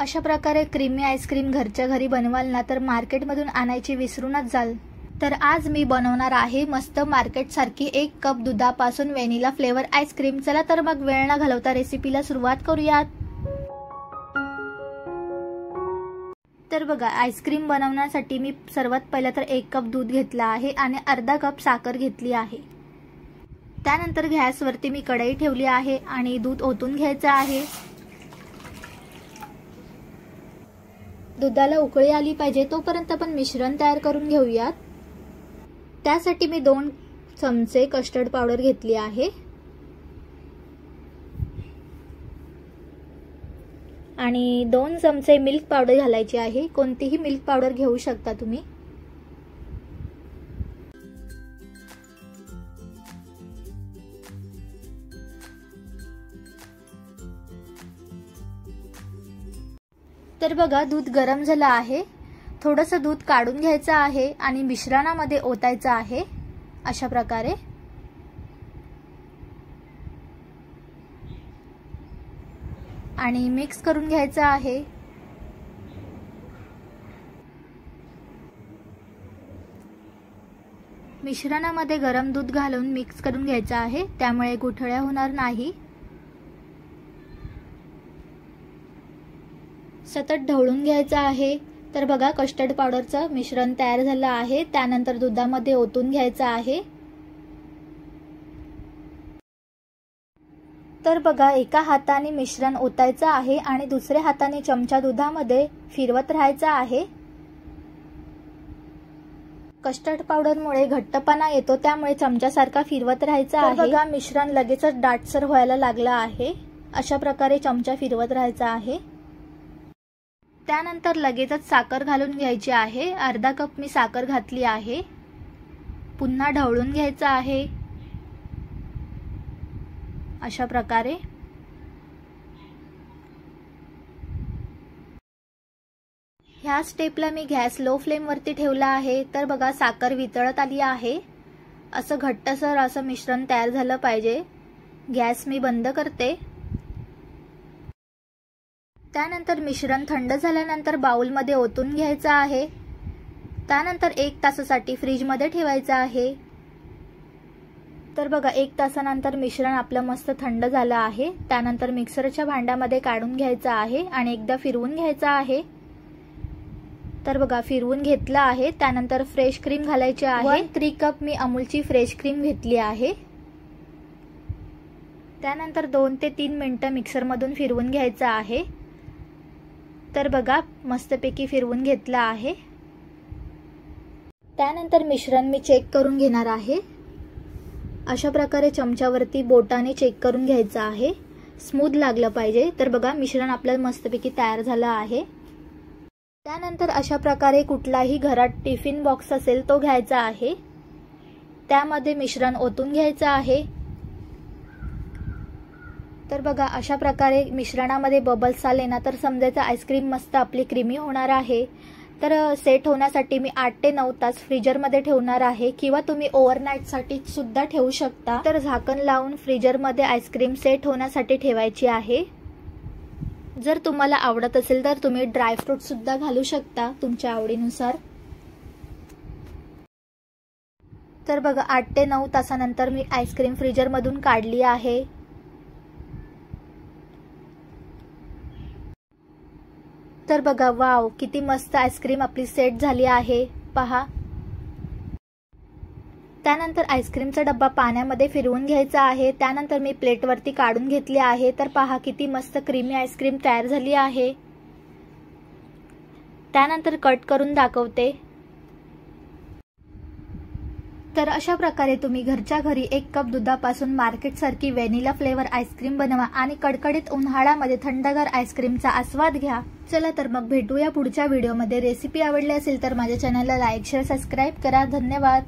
अशा प्रकारे creamy ice cream घरच्या घरी बनवाल ना तर मार्केटमधून आणायची विसरूनच जाल। तर आज मी बनवणार आहे मस्त मार्केट सारखी 1 कप दुधापासून व्हॅनिला फ्लेवर आईस्क्रीम। चला तर मग वेळ न घालवता रेसिपीला सुरुवात करूयात। तर बघा, आईस्क्रीम बनवण्यासाठी मी सर्वात पहिला तर 1 कप दूध घेतला आहे आणि अर्धा कप साखर घेतली आहे। त्यानंतर गॅसवरती मी कढई ठेवली आहे आणि दूध ओतून घ्यायचं आहे। दुधाला उकळी आली पाहिजे तोपर्यंत आपण मिश्रण तयार करून घेऊयात। त्यासाठी मी 2 चमचे कस्टर्ड पावडर घेतली आहे आणि 2 चमचे मिल्क पावडर घालायची आहे। कोणतीही मिल्क पावडर घेऊ शकता तुम्ही। तर बघा, दूध गरम झालं आहे। थोडंसं दूध काढून घ्यायचं आहे आणि मिश्रणामध्ये ओतायचं आहे अशा प्रकारे। आणि मिक्स करून घ्यायचं आहे। मिश्रणामध्ये गरम दूध घालून मिक्स करून घ्यायचं आहे, त्यामुळे गुठळ्या होणार नाही। सतत ढवळून घ्यायचं आहे। तर बघा, कस्टर्ड पावडरचं मिश्रण तयार झालं आहे। त्यानंतर दुधामध्ये ओतून घ्यायचं आहे। तर बघा, एका हाताने मिश्रण ओतायचं आहे आणि दुसऱ्या हाताने चमचा दुधामध्ये फिरवत राहायचं आहे। कस्टर्ड पावडरमुळे घट्टपणा येतो, त्यामुळे चमच्यासारखा फिरवत राहायचं आहे। बघा, मिश्रण लगेचच दाटसर व्हायला लागलं आहे। अशा प्रकारे चमचा फिरवत राहायचा आहे। त्यानंतर लगेचच साखर घालून घ्यायची आहे। अर्धा कप मी साखर घातली आहे। पुन्हा ढवळून घ्यायचं आहे अशा प्रकारे। ह्या स्टेपला मी गॅस लो फ्लेम वरती ठेवला आहे। तर बघा, साखर वितळत आली आहे। असं घट्टसर असं मिश्रण तयार झालं पाहिजे। गॅस मी बंद करते। त्यानंतर मिश्रण थंड झाल्यानंतर बाउलमध्ये ओतून घ्यायचं आहे। त्यानंतर 1 तासासाठी फ्रीज मध्ये ठेवायचं आहे। तर बघा, 1 तासानंतर मिश्रण आपलं मस्त थंड झालं आहे। त्यानंतर मिक्सरच्या भांड्यामध्ये काढून घ्यायचं आहे आणि एकदा फिरवून घ्यायचं आहे। तर बघा, फिरवून घेतलं आहे। त्यानंतर फ्रेश क्रीम घालायची आहे। 3 कप मी अमूलची फ्रेश क्रीम घेतली आहे। त्यानंतर 2 ते 3 मिनिटं मिक्सरमधून फिरवून घ्यायचं आहे। तर बघा, मस्तपैकी फिरवून घेतलं आहे। त्यानंतर मिश्रण मी चेक करून घेणार आहे। अशा प्रकारे चमच्यावरती बोटाने चेक करून घ्यायचं आहे। स्मूथ लागलं पाहिजे। तर बघा, मिश्रण आपल्याला मस्तपैकी तयार झालं आहे। त्यानंतर अशा प्रकारे कुठलाही घरात टिफिन बॉक्स असेल तो घ्यायचा आहे। त्यामध्ये मिश्रण ओतून घ्यायचं आहे। तर बघा, अशा प्रकारे मिश्रणामध्ये बबल्स आले ना तर समजायचं आईस्क्रीम मस्त आपली क्रीमी होणार आहे। तर सेट होण्यासाठी मी 8 ते 9 तास फ्रीजरमध्ये ठेवणार आहे किंवा तुम्ही ओव्हरनाईट साठी सुद्धा ठेवू शकता। तर झाकण लावून फ्रीजरमध्ये आईस्क्रीम सेट होण्यासाठी ठेवायची आहे। जर तुम्हाला आवडत असेल तर तुम्ही ड्रायफ्रूट सुद्धा घालू शकता तुमच्या आवडीनुसार। तर बघा, 8 ते 9 तासानंतर मी आईस्क्रीम फ्रीजरमधून काढली आहे। तर बघा, वाव, किती मस्त आईस्क्रीम आपली सेट झाली आहे पहा। त्यानंतर आईस्क्रीमचा डब्बा पाण्यामध्ये फिरवून घ्यायचा आहे। त्यानंतर मी प्लेटवरती काढून घेतली आहे। तर पहा, किती मस्त क्रीमी आईस्क्रीम तयार झाली आहे। त्यानंतर कट करून दाखवते। तर अशा प्रकारे तुम्ही घरच्या घरी 1 कप दुधापासून मार्केट सारखी व्हॅनिला फ्लेवर आईस्क्रीम बनवा आणि कडकडीत उन्हाळ्यामध्ये थंडगार आईस्क्रीमचा आस्वाद घ्या। चला तर मग भेटूया पुढच्या व्हिडिओमध्ये। रेसिपी आवडली असेल तर माझ्या चॅनलला लाईक, शेअर, सबस्क्राइब करा। धन्यवाद।